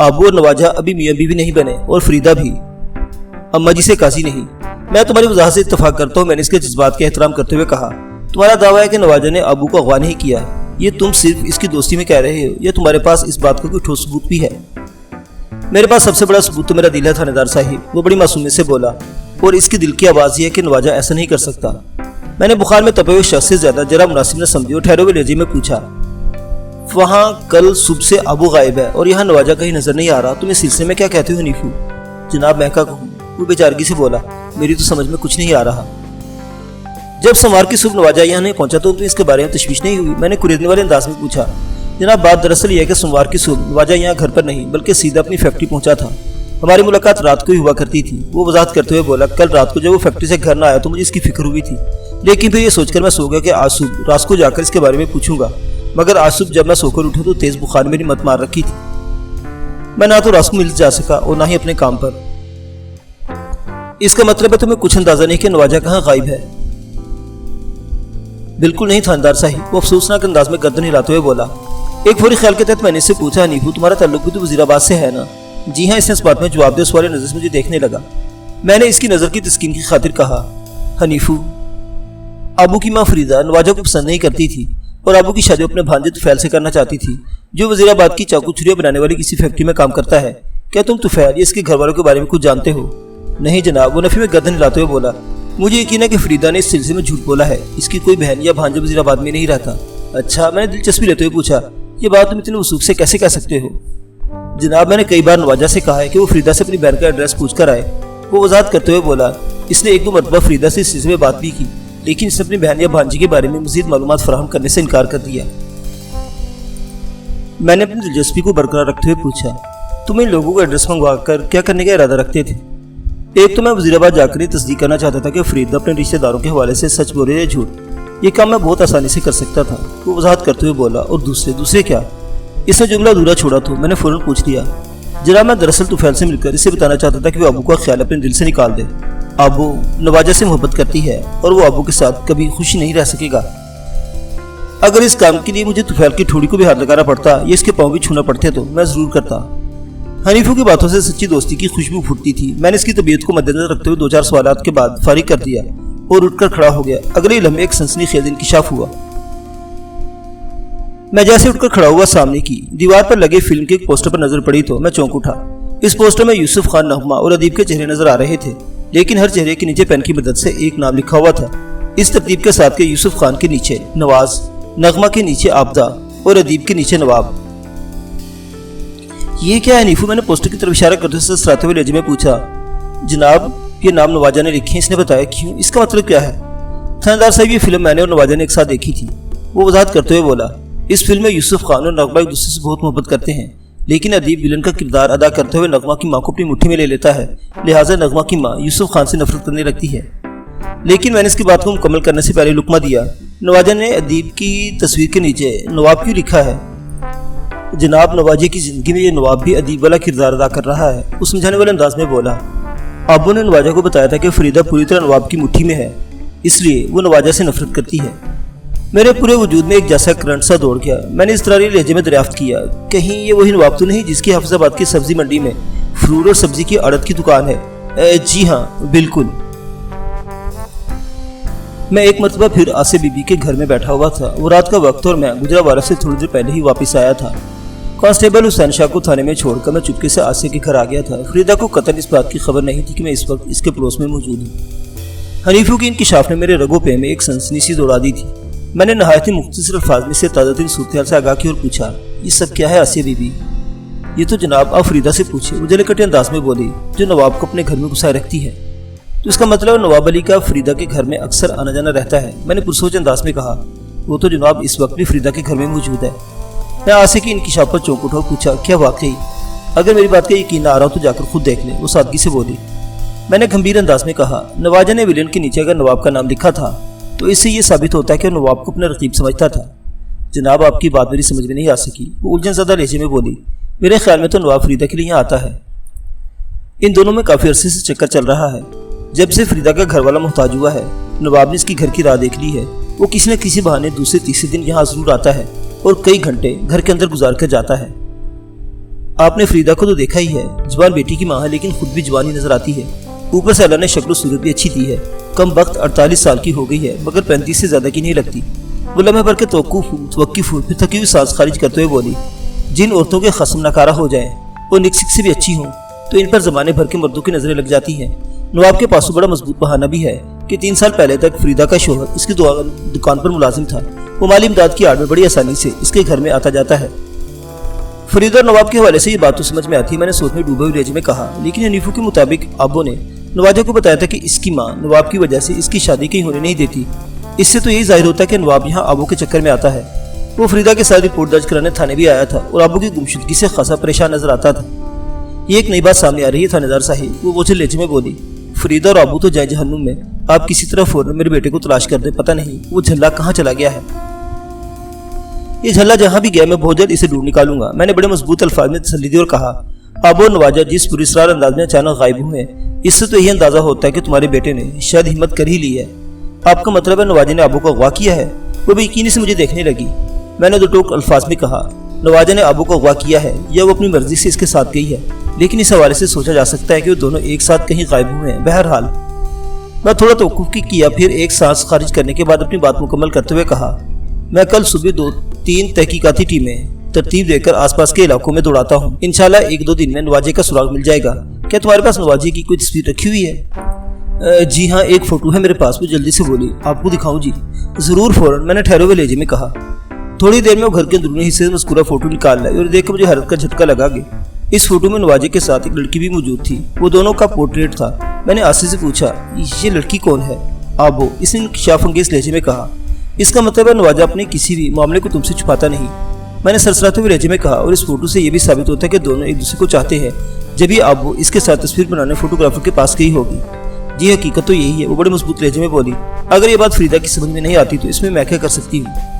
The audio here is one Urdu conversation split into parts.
ابو اور نواجہ ابھی میاں بیوی نہیں بنے اور فریدہ بھی اما جی سے قاضی نہیں۔ میں تمہاری وضاحت سے اتفاق کرتا ہوں، میں نے اس کے جذبات کا احترام کرتے ہوئے کہا۔ تمہارا دعویٰ ہے کہ نواجہ نے ابو کو اغوا نہیں کیا، یہ تم صرف اس کی دوستی میں کہہ رہے ہو یا تمہارے پاس اس بات کا کوئی ٹھوس ثبوت بھی ہے؟ میرے پاس سب سے بڑا ثبوت تو میرا دل ہے تھانے دار صاحب، وہ بڑی معصومیت سے بولا، اور اس کی دل کی آواز یہ ہے کہ نواجہ ایسا نہیں کر سکتا۔ میں نے بخار میں تپے ہوئے شخص سے زیادہ ذرا مناسب نہ سمجھی اور ٹھہرے ہوئے لہجے میں پوچھا، وہاں کل صبح سے ابو غائب ہے اور یہاں نواجہ کہیں نظر نہیں آ رہا، تم اس سلسلے میں کیا کہتے ہو حنیفو؟ جناب میں کیا کہوں؟ وہ بیچارگی سے بولا، میری تو سمجھ میں کچھ نہیں آ رہا۔ جب سوموار کی صبح نواجہ یہاں نہیں پہنچا تو اس کے بارے میں تشویش نہیں ہوئی؟ میں نے کوریدنے والے انداز میں پوچھا۔ جناب بات دراصل یہ ہے کہ سوموار کی صبح نواجہ یہاں گھر پر نہیں بلکہ سیدھا اپنی فیکٹری پہنچا تھا، ہماری ملاقات رات کو ہی ہوا کرتی تھی۔ وہ وضاحت کرتے ہوئے بولا، کل رات کو جب وہ فیکٹری سے گھر نہ آیا تو مجھے اس کی فکر ہوئی تھی، لیکن پھر یہ سوچ کر میں سو گیا کہ آج صبح رات کو جا کر اس کے بارے میں پوچھوں گا، مگر آج صبح جب میں سو کر اٹھا تو تیز بخار میری مت مار رکھی تھی، میں نہ تو رات کو مل جا سکا اور نہ ہی اپنے کام پر۔ اس کا مطلب ہے تمہیں کچھ اندازہ نہیں کہ نواجہ کہاں غائب ہے؟ بالکل نہیں تھاندار صاحب، وہ افسوسناک انداز میں گردن ہلاتے ہوئے بولا۔ ایک فوری خیال کے تحت میں نے اس سے پوچھا، حنیفو تمہارا تعلق بھی تو وزیر آباد سے ہے نا؟ جی ہاں، اس نے اس بات میں جواب دے اس والے نظر سے مجھے دیکھنے لگا۔ میں نے اس کی نظر کی تسکین کی خاطر کہا، حنیفو ابو کی ماں فریدہ نواجہ کو پسند نہیں کرتی تھی اور ابو کی شادی اپنے بھانجے طفیل سے کرنا چاہتی تھی جو وزیر آباد کی چاقو چھریاں بنانے والی کسی فیکٹری میں کام کرتا ہے۔ کیا تم طفیل یا اس کے گھر والوں کے بارے میں کچھ جانتے ہو؟ نہیں جناب، وہ نفی میں گردن ہلاتے ہوئے بولا، مجھے یقین ہے کہ فریدہ نے اس سلسلے میں جھوٹ بولا ہے، اس کی کوئی بہن یا بھانجا وزیر آباد میں نہیں رہتا۔ اچھا، میں نے دلچسپی لیتے ہوئے پوچھا، یہ بات تم اتنے وثوق سے کیسے کہہ سکتے ہو؟ جناب میں نے کئی بار نواجہ سے کہا ہے کہ وہ فریدہ سے اپنی بہن کا ایڈریس پوچھ کر آئے۔ وہ وضاحت کرتے ہوئے بولا، اس نے ایک دو مرتبہ فریدہ سے اس سلسلے میں بات بھی کی، لیکن اس نے اپنی بہن یا بھانجی کے بارے میں مزید معلومات فراہم کرنے سے انکار کر دیا۔ میں نے اپنی دلچسپی کو برقرار رکھتے ہوئے پوچھا، تم ان لوگوں کو ایڈریس منگوا کر کیا کرنے کا ارادہ رکھتے تھے؟ ایک تو میں وزیر آباد جا کر یہ تصدیق کرنا چاہتا تھا کہ فریدہ اپنے رشتہ داروں کے حوالے سے سچ بول رہی ہے یا جھوٹ، یہ کام میں بہت آسانی سے کر سکتا تھا۔ وہ وضاحت کرتے ہوئے بولا، اور دوسرے کیا؟ اس نے جملہ ادھورا چھوڑا تو میں نے فوراً پوچھ لیا، جناب میں دراصل طفیل سے مل کر اسے بتانا چاہتا تھا کہ وہ ابو کا خیال اپنے دل سے نکال دے۔ ابو نواجہ سے محبت کرتی ہے اور وہ ابو کے ساتھ کبھی خوشی نہیں رہ سکے گا۔ اگر اس کام کے لیے مجھے طفیل کی ٹھوڑی کو بھی ہاتھ لگانا پڑتا یا اس کے پاؤں بھی چھونا پڑتے تو میں ضرور کرتا۔ حنیفو کی باتوں سے سچی دوستی کی خوشبو پھوٹتی تھی۔ میں نے اس کی طبیعت کو مد نظر رکھتے ہوئے دو چار سوالات کے بعد فارغ کر دیا اور اٹھ کر کھڑا ہو گیا۔ اگلے لمحے ایک سنسنی خیز انکشاف ہوا۔ میں جیسے اٹھ کر کھڑا ہوا سامنے کی دیوار پر لگے فلم کے ایک پوسٹر پر نظر پڑی تو میں چونک اٹھا۔ اس پوسٹر میں یوسف خان، نغمہ اور ادیب کے چہرے نظر آ رہے تھے، لیکن ہر چہرے کے نیچے پین کی مدد سے ایک نام لکھا ہوا تھا، اس ترتیب کے ساتھ کہ یوسف خان کے نیچے نواز، نغمہ کے نیچے آبدہ اور ادیب کے نیچے نواب۔ یہ کیا ہے حنیفو؟ میں نے پوسٹر کی طرف اشارہ کرتے ہوئے سسراتے ہوئے لہجے میں پوچھا۔ جناب یہ نام نواجہ نے لکھے ہیں، اس نے بتایا کیوں؟ اس کا مطلب کیا ہے؟ تھاندار صاحب یہ فلم میں نے اور نواجہ نے ایک ساتھ دیکھی تھی، وہ وضاحت کرتے ہوئے بولا۔ اس فلم میں یوسف خان اور نغمہ ایک دوسرے سے بہت محبت کرتے ہیں، لیکن ادیب ویلن کا کردار ادا کرتے ہوئے نغمہ کی ماں کو اپنی مٹھی میں لے لیتا ہے، لہٰذا نغمہ کی ماں یوسف خان سے نفرت کرنے لگتی ہے۔ لیکن میں نے اس کی بات کو مکمل کرنے سے پہلے لقمہ دیا۔ نواجہ نے ادیب کی تصویر کے نیچے نواب کیوں لکھا ہے؟ جناب نواجہ کی زندگی میں یہ نواب بھی ادیب والا کردار ادا کر رہا ہے، وہ سمجھانے والے انداز میں بولا۔ ابو نے نواجہ کو بتایا تھا کہ فریدہ پوری طرح نواب کی مٹھی میں ہے، اس لیے وہ نواجہ سے نفرت کرتی ہے۔ میرے پورے وجود میں ایک جیسا کرنٹ سا دوڑ گیا۔ میں نے اس طرح لہجے میں دریافت کیا، کہیں یہ وہی نواب تو نہیں جس کی حافظ آباد کی سبزی منڈی میں فروٹ اور سبزی کی اڑد کی دکان ہے؟ جی ہاں بالکل۔ میں ایک مرتبہ پھر آسے بی بی کے گھر میں بیٹھا ہوا تھا، وہ رات کا وقت اور میں گجرانوالہ سے تھوڑی دیر پہلے ہی واپس آیا تھا۔ کانسٹیبل حسین شاہ کو تھانے میں چھوڑ کر میں چپکے سے آسے کے گھر آ گیا تھا۔ فریدہ کو قطعاً اس بات کی خبر نہیں تھی کہ میں اس وقت اس کے پڑوس میں موجود ہوں۔ حنیفو کی انکشاف نے میرے رگوں پہ میں ایک سنسنی سی دوڑا دی تھی۔ میں نے نہایت ہی مختصر الفاظ میں سے تازہ ترین صورتحال سے آگاہ کی اور پوچھا، یہ سب کیا ہے آسیہ بی بی؟ یہ تو جناب آپ فریدہ سے پوچھے، وہ جلے کٹے انداز میں بولی، جو نواب کو اپنے گھر میں گھسائے رکھتی ہے۔ تو اس کا مطلب نواب علی کا فریدہ کے گھر میں اکثر آنا جانا رہتا ہے؟ میں نے پرسوچ انداز میں کہا، وہ تو جناب اس وقت بھی فریدہ کے گھر میں موجود ہے۔ میں آسے کی انکشاف پر چونک اٹھا اور پوچھا، کیا واقعی؟ اگر میری بات کا یقین نہ آ رہا ہو تو جا کر خود دیکھ لیں، وہ سادگی سے بولی۔ میں نے گمبھیر انداز میں کہا، نواجہ نے ویلن کے نیچے اگر نواب کا نام لکھا تھا تو اس سے یہ ثابت ہوتا ہے کہ وہ نواب کو اپنا رقیب سمجھتا تھا۔ جناب آپ کی بات میری سمجھ میں نہیں آ سکی، وہ الجھن زدہ لہجے میں بولی۔ میرے خیال میں تو نواب فریدہ کے لیے یہاں آتا ہے، ان دونوں میں کافی عرصے سے چکر چل رہا ہے۔ جب سے فریدہ کا گھر والا محتاج ہوا ہے، نواب نے اس کی گھر کی راہ دیکھ لی ہے، وہ کسی نہ کسی بہانے دوسرے تیسرے دن یہاں ضرور آتا ہے اور کئی گھنٹے گھر کے اندر گزار کر جاتا ہے۔ آپ نے فریدہ کو تو دیکھا ہی ہے، جوان بیٹی کی ماں ہے لیکن خود بھی جوان ہی نظر آتی ہے، اوپر سے اللہ نے شکل و صورت بھی اچھی دی ہے، کم وقت 48 سال کی ہو گئی ہے مگر 35 سے زیادہ کی نہیں لگتی۔ وہ لمحے بھر کے توقف ہوئی، پھر تھکی ہوئی سانس خارج کرتے ہوئے بولی، جن عورتوں کے خصم ناکارہ ہو جائیں، وہ نکسک سے بھی اچھی ہوں تو ان پر زمانے بھر کے مردوں کی نظریں لگ جاتی ہیں۔ نواب کے پاس بڑا مضبوط بہانہ بھی ہے کہ 3 سال پہلے تک فریدہ کا شوہر اس کی دکان پر ملازم تھا، وہ مالی امداد کی آڑ میں بڑی آسانی سے اس کے گھر میں آتا جاتا ہے۔ فریدہ اور نواب کے حوالے سے یہ بات تو سمجھ میں آتی ہے، میں نے سوچ میں ڈوبے ہوئے لہجے میں کہا، لیکن حنیفو کے مطابق ابو نے نواجہ کو بتایا تھا کہ اس کی ماں نواب کی وجہ سے اس کی شادی کہیں ہونے نہیں دیتی۔ اس سے تو یہی ظاہر ہوتا ہے کہ نواب یہاں ابو کے چکر میں آتا ہے۔ وہ فریدہ کے ساتھ رپورٹ درج کرانے تھانے بھی آیا تھا اور ابو کی گمشدگی سے خاصا پریشان نظر آتا تھا۔ یہ ایک نئی بات سامنے آ رہی ہے تھانے دار صاحب، وہ بوجھل لہجے میں بولی، فریدہ اور ابو تو جائیں جہنم میں، آپ کسی طرح فوراً میرے بیٹے کو تلاش کر دیں، پتہ نہیں وہ جھلا کہاں چلا گیا ہے۔ یہ جھلا جہاں بھی گیا میں بہت جلد اسے ڈھونڈ نکالوں گا، میں نے بڑے مضبوط الفاظ میں تسلی دی اور کہا، ابو اور نواجہ جس پراسرار انداز میں اچانک غائب ہوئے ہیں، اس سے تو یہی اندازہ ہوتا ہے کہ تمہارے بیٹے نے شاید ہمت کر ہی لی ہے۔ آپ کا مطلب ہے نواجہ نے ابو کو اغوا کیا ہے؟ وہ بھی یقینی سے مجھے دیکھنے لگی۔ میں نے دو ٹوک الفاظ میں کہا، نواجہ نے ابو کو اغوا کیا ہے یا وہ اپنی مرضی سے اس کے ساتھ گئی ہے، لیکن اس حوالے سے سوچا جا سکتا ہے کہ وہ دونوں ایک ساتھ کہیں غائب ہوئے ہیں۔ بہرحال میں تھوڑا توقف کیا، پھر ایک سانس خارج کرنے کے بعد اپنی بات مکمل کرتے ہوئے کہا، میں کل صبح 2-3 تحقیقاتی ٹیمیں ترتیب دے کر آس پاس کے علاقوں میں دوڑاتا ہوں، انشاءاللہ 1-2 دن میں نواجہ کا سراغ مل جائے گا۔ کیا تمہارے پاس نواجہ کی کوئی تصویر رکھی ہوئی ہے؟ جی ہاں، ایک فوٹو ہے میرے پاس، وہ جلدی سے بولی، آپ کو دکھاؤں؟ جی ضرور، فوراً، میں نے ٹھہرے ہوئے لہجے میں کہا۔ تھوڑی دیر میں وہ گھر کے اندرونی حصے سے مذکورہ فوٹو نکال لائے اور دیکھ کر مجھے حیرت کا جھٹکا لگا کہ اس فوٹو میں نواجہ کے ساتھ ایک لڑکی بھی موجود تھی، وہ دونوں کا پورٹریٹ تھا۔ میں نے آصف سے پوچھا، یہ لڑکی کون ہے؟ آبو، اس نے انکشاف انگیز لہجے میں کہا، اس کا مطلب ہے نواجہ اپنے کسی بھی معاملے کو تم سے چھپاتا نہیں۔ میں نے سرسراتے ہوئے لہجے میں کہا، اور اس فوٹو سے یہ بھی ثابت ہوتا ہے کہ دونوں ایک دوسرے کو چاہتے ہیں، جبھی آبو اس کے ساتھ تصویر بنانے فوٹوگرافر کے پاس گئی ہوگی۔ جی حقیقت تو یہی ہے، وہ بڑے مضبوط لہجے میں بولی۔ اگر یہ بات فریدہ کی سمجھ میں نہیں آتی تو اس میں کیا کر سکتی ہوں؟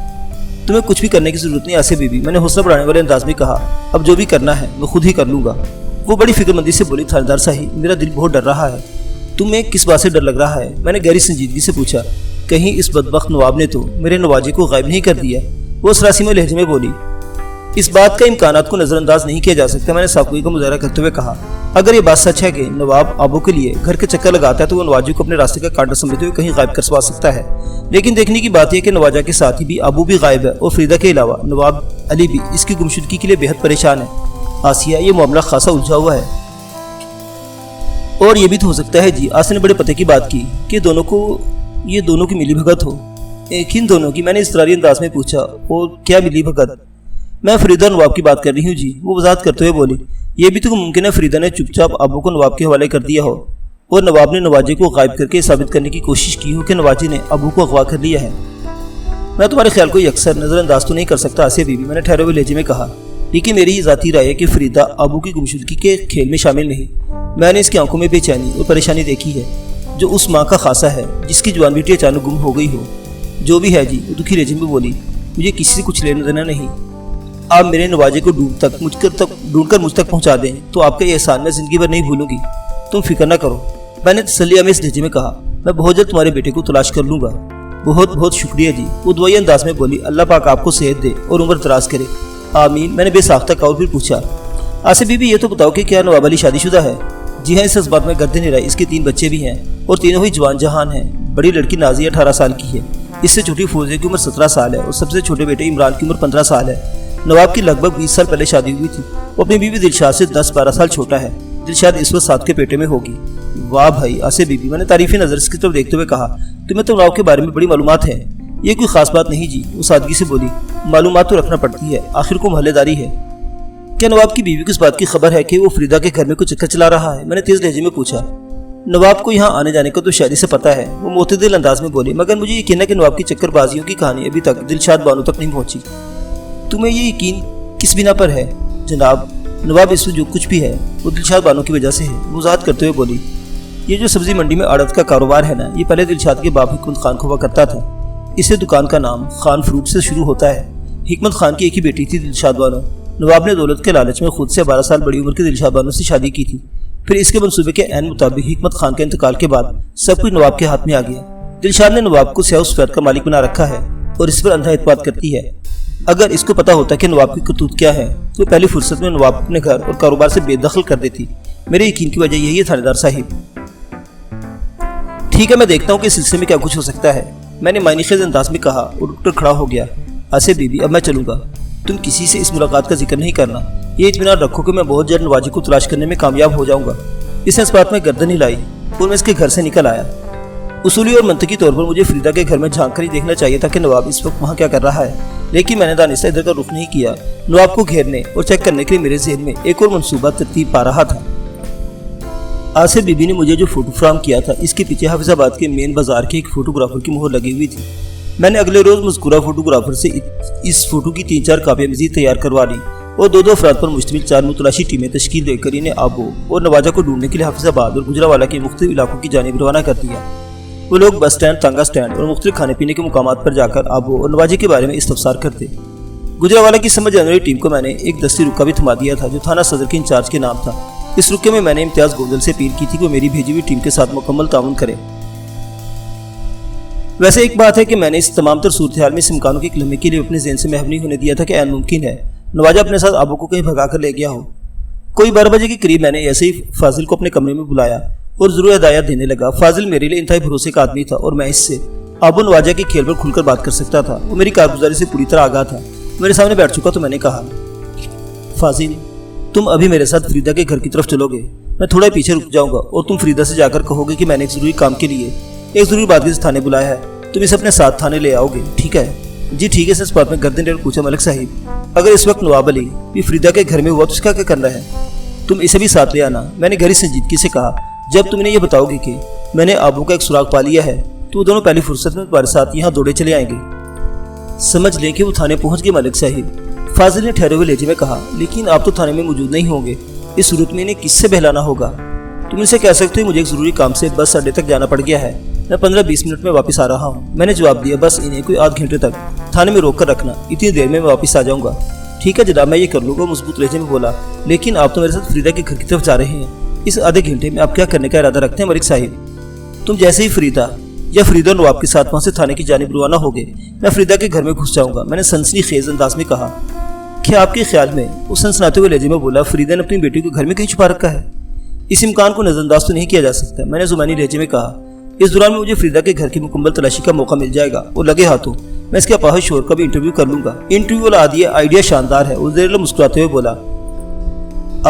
تمہیں کچھ بھی کرنے کی ضرورت نہیں آصف بی بی، میں نے حوصلہ بڑھانے والے انداز میں کہا، اب جو بھی کرنا ہے میں خود ہی کر لوں گا۔ وہ بڑی فکر مندی سے بولی، تھانے دار صاحب، میرا دل بہت ڈر رہا ہے۔ تمہیں کس بات سے ڈر لگ رہا ہے؟ میں نے گہری سنجیدگی سے پوچھا، کہیں اس بدبخت نواب نے تو میرے نواجہ کو غائب نہیں کر دیا؟ وہ سراسیمہ لہجے میں بولی، اس بات کا امکانات کو نظر انداز نہیں کیا جا سکتا۔ میں نے صافگوئی کا مظاہرہ کرتے ہوئے کہا، اگر یہ بات سچ ہے کہ نواب ابو کے لیے گھر کے چکر لگاتا ہے تو وہ نواجہ کو اپنے راستے کا کانٹا سمجھتے ہوئے کہیں غائب کروا سکتا ہے، لیکن دیکھنے کی بات یہ کہ نواجہ کے ساتھ ہی بھی ابو بھی غائب ہے اور فریدہ کے علاوہ نواب علی بھی اس کی گمشدگی کے لیے بہت پریشان ہے۔ آسیہ، یہ معاملہ خاصا الجھا ہوا ہے۔ اور یہ بھی تو ہو سکتا ہے جی، آسیہ نے بڑے پتے کی بات کی، کہ یہ دونوں کی ملی بھگت ہو۔ کن دونوں کی؟ میں نے اضطراری انداز میں پوچھا، اور کیا ملی بھگت؟ میں فریدہ اور نواب کی بات کر رہی ہوں جی، وہ وضاحت کرتے ہوئے بولی۔ یہ بھی تو ممکن ہے فریدہ نے چپ چاپ ابو کو نواب کے حوالے کر دیا ہو اور نواب نے نواجہ کو غائب کر کے ثابت کرنے کی کوشش کی ہو کہ نواجہ نے ابو کو اغوا کر لیا ہے۔ میں تمہارے خیال کو اکثر نظر انداز تو نہیں کر سکتا آسیہ بی بی، میں نے ٹھہرے ہوئے لہجے میں کہا، لیکن میری یہ ذاتی رائے ہے کہ فریدہ ابو کی گمشدگی کے کھیل میں شامل نہیں۔ میں نے اس کی آنکھوں میں بے چینی اور پریشانی دیکھی ہے جو اس ماں کا خاصہ ہے جس کی جوان بیٹی اچانک گم ہو گئی ہو۔ جو بھی ہے جی، وہ دکھی لہجے میں بولی، مجھے کسی سے کچھ لینا دینا نہیں۔ آپ میرے نواجہ کو ڈھونڈ کر مجھ تک پہنچا دیں تو آپ کا یہ احسان میں زندگی بھر نہیں بھولوں گی، تم فکر نہ کرو۔ میں نے تسلی آمیز لہجے میں کہا، میں بہت جلد تمہارے بیٹے کو تلاش کر لوں گا۔ بہت بہت شکریہ جی، وہ دعائیہ انداز میں بولی، اللہ پاک آپ کو صحت دے اور عمر دراز کرے، آمین۔ میں نے بے ساختہ کہا اور پھر پوچھا، آصف بی بی، یہ تو بتاؤ کہ کیا نواب علی شادی شدہ ہے؟ جی ہاں، اس بات میں گردن نہیں رہی، اس کے 3 بچے بھی ہیں اور تینوں ہی جوان جہان ہیں۔ بڑی لڑکی نازیہ 18 سال کی ہے، اس سے چھوٹی فوزیہ کی عمر 17 سال ہے اور سب سے چھوٹے بیٹے عمران کی عمر 15 سال ہے۔ نواب کی لگ بھگ 20 سال پہلے شادی ہوئی تھی، وہ اپنی بیوی دلشاد سے 10-12 سال چھوٹا ہے۔ دلشاد اس وقت 7 کے پیٹے میں ہوگی۔ واہ بھائی آصف بی بی، میں نے تعریفی نظر اس کی طرف دیکھتے ہوئے کہا، تمہیں تو نواب کے بارے میں بڑی معلومات ہے۔ یہ کوئی خاص بات نہیں جی، وہ سادگی سے بولی، معلومات تو رکھنا پڑتی ہے، آخر کو محلے داری ہے۔ کیا نواب کی بیوی کو اس بات کی خبر ہے کہ وہ فریدہ کے گھر میں کوئی چکر چلا رہا ہے؟ میں نے تیز لہجے میں پوچھا۔ نواب کو یہاں آنے جانے کا تو شاعری سے پتہ ہے، وہ معتدل انداز میں بولی، مگر مجھے یقین ہے کہ نواب کی چکر بازیوں کی کہانی ابھی تک دلشاد بانو تک نہیں پہنچی۔ تمہیں یہ یقین کس بنا پر ہے جناب؟ نواب اس میں جو کچھ بھی ہے وہ دلشاد بانو کی وجہ سے ہے، وضاحت کرتے ہوئے بولی۔ یہ جو سبزی منڈی میں آڑت کا کاروبار ہے نا، یہ پہلے دلشاد کے باپ حکمت خان کو ہوا کرتا تھا۔ اسے دکان کا نام خان فروٹ سے شروع ہوتا ہے۔ حکمت خان کی ایک ہی بیٹی تھی دلشاد بانو۔ نواب نے دولت کے لالچ میں خود سے 12 سال بڑی عمر کی دلشاد بانو سے شادی کی تھی۔ پھر اس کے منصوبے کے عین مطابق حکمت خان کے انتقال کے بعد سب کچھ نواب کے ہاتھ میں آ گیا۔ دلشاد نے نواب کو سیاہ سفید کا مالک بنا رکھا ہے اور اس پر اندھا اعتماد کرتی ہے۔ اگر اس کو پتا ہوتا کہ نواب کی کرتوت کیا ہے تو پہلی فرصت میں نواب اپنے گھر اور کاروبار سے بے دخل کر دیتی۔ میرے یقین کی وجہ یہی ہے تھانے دار صاحب۔ ٹھیک ہے، میں دیکھتا ہوں کہ اس سلسلے میں کیا کچھ ہو سکتا ہے، میں نے معنی خیز انداز میں کہا اور اٹھ کر کھڑا ہو گیا۔ آصف بی بی، اب میں چلوں گا، تم کسی سے اس ملاقات کا ذکر نہیں کرنا، یہ اطمینان رکھو کہ میں بہت جلد نواجی کو تلاش کرنے میں کامیاب ہو جاؤں گا۔ اس نے اس بات میں گردن ہلائی اور میں اس کے گھر سے نکل آیا۔ اصولی اور منطقی طور پر مجھے فریدہ کے گھر میں جھانک کر ہی دیکھنا چاہیے تھا کہ نواب اس وقت وہاں کیا کر رہا ہے، لیکن میں نے دانستہ ادھر کا رخ نہیں کیا۔ نواب کو گھیرنے اور چیک کرنے کے لیے میرے ذہن میں ایک اور منصوبہ ترتیب پا رہا تھا۔ آصف بی بی نے مجھے جو فوٹو فراہم کیا تھا، اس کے پیچھے حافظ آباد کے مین بازار کے ایک فوٹوگرافر کی مہر لگی ہوئی تھی۔ میں نے اگلے روز مذکورہ فوٹوگرافر سے اس فوٹو کی 3-4 کاپیاں مزید تیار کروا لی اور 2 افراد پر مشتمل 4 متلاشی ٹیمیں تشکیل دے کر انہیں آبو اور نواجہ کو ڈھونڈنے کے لیے حافظ آباد اور گجرانوالہ کے مختلف علاقوں کی جانب روانہ کر دیا۔ وہ لوگ بس سٹینڈ، تانگا سٹینڈ اور مختلف کھانے پینے کے مقامات پر جا کر آبو اور نواجہ کے بارے میں استفسار کرتے۔ گجرانوالہ کی سمجھ جانے والی ٹیم کو میں نے ایک دستی رکا بھی تھما دیا تھا جو تھانہ صدر کے انچارج کے نام تھا۔ اس رکے میں نے امتیاز گوندل سے اپیل کی تھی کہ وہ میری بھیجی ہوئی ٹیم کے ساتھ مکمل تعاون کرے۔ ویسے ایک بات ہے کہ میں نے اس تمام تر صورتحال میں اس امکانوں کے ایک لمحے کے لیے اپنے ذہن سے محو نہیں ہونے دیا تھا کہ عین ممکن ہے نواجہ اپنے ساتھ آبو کو کہیں بھگا کر لے گیا ہو۔ کوئی 12 بجے کے قریب میں نے ایسے ہی فاضل کو اپنے کمرے میں بلایا اور ضرور ہدایات دینے لگا۔ فاضل میرے لیے انتہائی بھروسے کا آدمی تھا اور میں اس سے آبو نواجہ کے کھیل پر کھل کر بات کر سکتا تھا۔ وہ میری کارگزاری سے پوری طرح آگاہ تھا۔ میرے سامنے بیٹھ چکا تو میں نے کہا، فاضل، تم ابھی میرے ساتھ فریدہ کے گھر کی طرف چلو گے، میں تھوڑا پیچھے رک جاؤں گا اور تم فریدہ سے جا کر کہو گے کہ میں نے ایک ضروری کام کے لیے ایک ضروری بات کے تھانے بلایا ہے، تم اسے اپنے ساتھ تھانے لے آؤ گے، ٹھیک ہے؟ جی ٹھیک ہے۔ اس بات میں گردن ڈیڑھ پوچھا ملک صاحب، اگر اس وقت نواب علی بھی فریدہ کے گھر میں ہوا تو اس کا کیا کرنا ہے؟ تم اسے بھی ساتھ لے آنا، میں نے گھری سنجیدگی سے کہا۔ جب تم انہیں یہ بتاؤ گے کہ میں نے آبو کا ایک سراغ پا لیا ہے تو وہ دونوں پہلی فرصت میں تمہارے ساتھ یہاں دوڑے چلے آئیں گے۔ سمجھ لیں کہ وہ تھانے پہنچ گئے ملک صاحب، فاضل نے ٹھہرے ہوئے لہجے میں کہا، لیکن آپ تو تھانے میں موجود نہیں ہوں گے، اس صورت میں انہیں کس سے بہلانا ہوگا؟ تم ان سے کہہ سکتے ہو مجھے ایک ضروری کام سے بس اڈے تک جانا پڑ گیا ہے، میں 15-20 منٹ میں واپس آ رہا ہوں۔ میں نے جواب دیا، بس انہیں کوئی آدھ گھنٹے تک تھانے میں روک کر رکھنا، اتنی دیر میں واپس آ جاؤں گا۔ ٹھیک ہے جناب، میں یہ کر لوں گا، مضبوط لہجے میں بولا۔ لیکن آپ تو میرے ساتھ فریدہ کے گھر کی طرف جا رہے ہیں، اس آدھے گھنٹے میں آپ کیا کرنے کا ارادہ رکھتے ہیں ملک صاحب؟ تم جیسے ہی فریدہ یا فریدہ نواب کے ساتھ وہاں سے تھانے کی جانب روانہ ہو گئے، میں فریدہ کے گھر میں گھس جاؤں گا۔ میں نے سنسنی خیز انداز میں کہا، کیا آپ کے خیال میں؟ وہ سنسناتے ہوئے لہجے میں بولا، فریدہ نے اپنی بیٹی کو گھر میں کہیں چھپا رکھا ہے؟ اس امکان کو نظر انداز تو نہیں کیا جا سکتا، میں نے زبانی لہجے میں کہا۔ اس دوران میں مجھے فریدہ کے گھر کی مکمل تلاشی کا موقع مل جائے گا اور لگے ہاتھوں میں اس کے اپاہج شوہر کا بھی انٹرویو کر لوں گا۔ انٹرویو والا آئیڈیا شاندار ہے، وہ زیر مسکراتے ہوئے بولا۔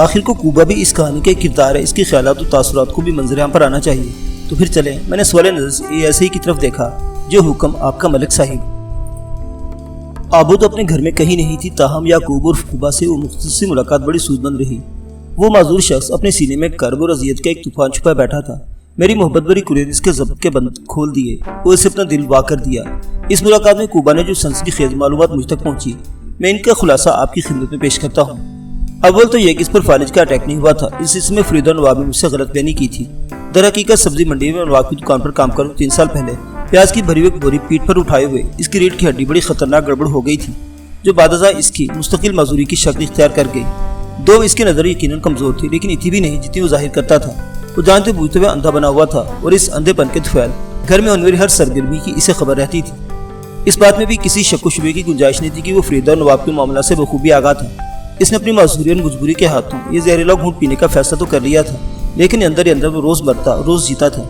آخر کو کوبا بھی اس کہانی کا ایک کردار ہے، اس کے خیالات اور تاثرات کو بھی منظر عام پر آنا چاہیے۔ تو پھر چلیں۔ میں نے سوال نظر سے ایسے ہی کی طرف دیکھا، جو حکم آپ کا ملک صاحب۔ آبو تو اپنے گھر میں کہیں نہیں تھی، تاہم یعقوب اور کوبا سے وہ مختصر ملاقات بڑی سود مند رہی۔ وہ معذور شخص اپنے سینے میں کرب اور اذیت کا ایک طوفان چھپا بیٹھا تھا۔ میری محبت بری قرید اس کے ضبط کے بند کھول دیے اور اسے اپنا دل وا کر دیا۔ اس ملاقات میں کوبا نے جو سنسنی خیز معلومات مجھ تک پہنچی، میں ان کا خلاصہ آپ کی خدمت میں پیش کرتا ہوں۔ اول تو یہ کہ اس پر فالج کا اٹیک نہیں ہوا تھا، اس میں فریدہ نواب نے مجھ سے غلط بیانی کی تھی۔ در حقیقت سبزی منڈی میں نواب کی دکان پر کام کروں 3 سال پہلے پیاز کی بھری ہوئی بوری پیٹ پر اٹھائے ہوئے اس کی ریڑھ کی ہڈی بڑی خطرناک گڑبڑ ہو گئی تھی، جو بعد ازاں اس کی مستقل معذوری کی شکل اختیار کر گئی۔ دو اس کی نظر یقیناً کمزور تھی، لیکن اتنی بھی نہیں جتنی وہ ظاہر کرتا تھا۔ وہ جانتے بوجھتے ہوئے اندھا بنا ہوا تھا اور اس اندھے پن کے طفیل گھر میں ہونے والی ہر سرگرمی کی اسے خبر رہتی تھی۔ اس بات میں بھی کسی شک و شبے کی گنجائش نہیں تھی کہ وہ فریدہ اور نواب کے معاملات سے بخوبی آگاہ تھا۔ اس نے اپنی معذوری اور مجبوری کے ہاتھوں یہ زہریلا گھونٹ پینے کا فیصلہ تو کر لیا تھا، لیکن اندر ہی اندر وہ روز مرتا روز جیتا تھا۔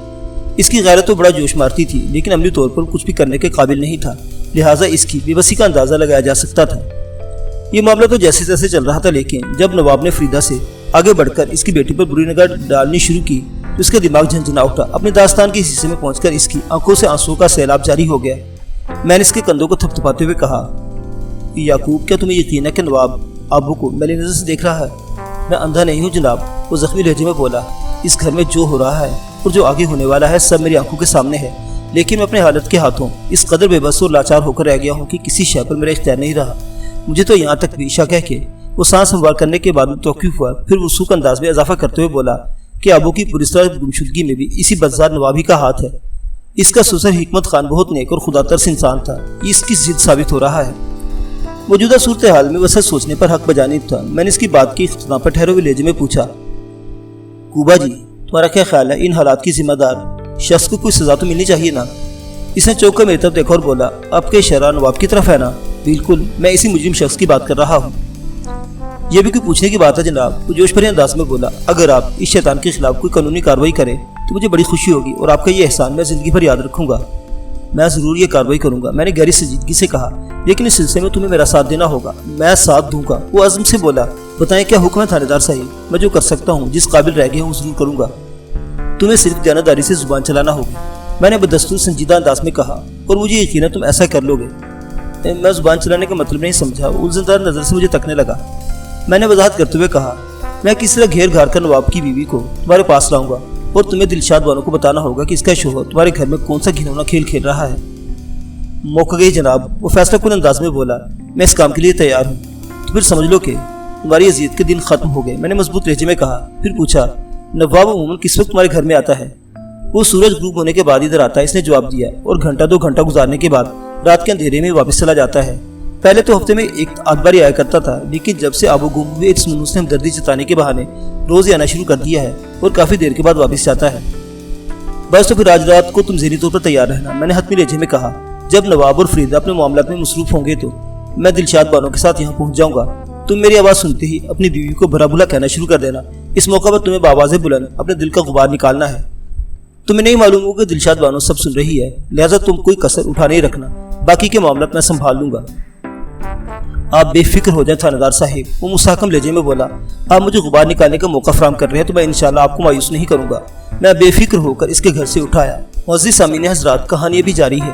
اس کی غیرت تو بڑا جوش مارتی تھی، لیکن عملی طور پر کچھ بھی کرنے کے قابل نہیں تھا، لہٰذا اس کی بے بسی کا اندازہ لگایا جا سکتا تھا۔ یہ معاملہ تو جیسے جیسے چل رہا تھا، لیکن جب نواب نے فریدہ سے آگے بڑھ کر اس کی بیٹی پر بری نگاہ ڈالنی شروع کی تو اس کا دماغ جھنجھنا اٹھا۔ اپنے داستان کے حصے میں پہنچ کر اس کی آنکھوں سے آنسو کا سیلاب جاری ہو گیا۔ میں نے اس کے کندھوں کو تھپتھپاتے ہوئے کہا، یعقوب، کیا تمہیں یقین ہے کہ نواب آبو کو میری نظر سے دیکھ رہا ہے؟ میں اندھا نہیں ہوں جناب، وہ زخمی لہجے میں بولا۔ اس گھر میں جو ہو رہا ہے اور جو آگے ہونے والا ہے سب میری آنکھوں کے سامنے ہے، لیکن میں اپنے حالت کے ہاتھوں اس قدر بے بس اور لاچار ہو کر رہ گیا ہوں کہ کسی شے پر میرا اختیار نہیں رہا۔ مجھے تو یہاں تک بھی شک ہے کہ وہ سانس ہموار کرنے کے بعد توقف ہوا، پھر وثوق انداز میں اضافہ کرتے ہوئے بولا کہ آبو کی پرستار گمشدگی میں بھی اسی بدزاد نوابی کا ہاتھ ہے۔ اس کا سسر حکمت خان بہت نیک اور خدا ترس انسان تھا، یہ اس کی ضد ثابت ہو رہا ہے۔ موجودہ صورتحال میں وہ سچ سوچنے پر حق بجانب تھا۔ میں نے اس کی بات کی اختتام پر ٹھہرے ہوئے لہجے میں پوچھا، کوبا جی، تمہارا کیا خیال ہے ان حالات کی ذمہ دار شخص کو کوئی سزا تو ملنی چاہیے نا؟ اس نے چوک کر میری طرف دیکھا اور بولا، اب کے اشارہ نواب کی طرف ہے نا؟ بالکل، میں اسی مجرم شخص کی بات کر رہا ہوں۔ یہ بھی کوئی پوچھنے کی بات ہے جناب؟ وہ جوش بھرے انداز میں بولا۔ اگر آپ اس شیطان کے خلاف کوئی قانونی کارروائی کریں تو مجھے بڑی خوشی ہوگی اور آپ کا یہ احسان میں زندگی بھر یاد رکھوں گا۔ میں ضرور یہ کارروائی کروں گا، میں نے گہری سنجیدگی سے کہا، لیکن اس سلسلے میں تمہیں میرا ساتھ دینا ہوگا۔ میں ساتھ دوں گا، وہ عزم سے بولا۔ بتائیں کیا حکم ہے تھانے دار صاحب؟ میں جو کر سکتا ہوں، جس قابل رہ گیا ہوں ضرور کروں گا۔ تمہیں صرف دیانتداری سے زبان چلانا ہوگی، میں نے بدستور سنجیدہ انداز میں کہا، اور مجھے یقین ہے تم ایسا کر لو گے۔ میں زبان چلانے کا مطلب نہیں سمجھا، وہ الجھن نظر سے مجھے تکنے لگا۔ میں نے وضاحت کرتے ہوئے کہا، میں کس طرح گھیر گھار کر نواب کی بیوی کو تمہارے پاس لاؤں گا، اور تمہیں دلشاد بانو کو بتانا ہوگا کہ اس کا شوہر تمہارے گھر میں کون سا گھنونا کھیل کھیل رہا ہے۔ موقع گئی جناب، وہ فیصلہ کن انداز میں بولا۔ میں اس کام کے لیے تیار ہوں، تو پھر سمجھ لو کہ تمہاری اذیت کے دن ختم ہو گئے، میں نے مضبوط لہجے میں کہا۔ پھر پوچھا، نواب عموماً کس وقت تمہارے گھر میں آتا ہے؟ وہ سورج غروب ہونے کے بعد ادھر آتا ہے، اس نے جواب دیا، اور گھنٹہ 2 گھنٹہ گزارنے کے بعد رات کے اندھیرے میں واپس چلا جاتا ہے۔ پہلے تو ہفتے میں ایک آدھ بار آیا کرتا تھا، لیکن جب سے آب و گم ہوئے اس منوس نے ہمدردی جتانے کے بہانے روز ہی آنا شروع کر دیا ہے، اور کافی دیر کے بعد واپس جاتا ہے۔ بس تو پھر آج رات کو تم ذہنی طور پر تیار رہنا، میں نے حتمی لہجے میں کہا۔ جب نواب اور فریدہ اپنے معاملات میں مصروف ہوں گے تو میں دلشاد بانو کے ساتھ یہاں پہنچ جاؤں گا۔ تم میری آواز سنتے ہی اپنی بیوی کو برا بھلا کہنا شروع کر دینا۔ اس موقع پر تمہیں بآواز بلند اپنے دل کا غبار نکالنا ہے۔ تمہیں نہیں معلوم ہوگا کہ دلشاد بانو سب سن رہی ہے، لہٰذا تم کوئی کسر اٹھا نہیں رکھنا، باقی کے معاملات میں سنبھال لوں گا۔ آپ بے فکر ہو جائیں تھانے دار صاحب، وہ مستحکم لہجے میں بولا۔ آپ مجھے غبار نکالنے کا موقع فراہم کر رہے ہیں تو میں انشاءاللہ آپ کو مایوس نہیں کروں گا۔ میں بے فکر ہو کر اس کے گھر سے اٹھایا۔ معزز سامعین حضرات، کہانی ابھی جاری ہے۔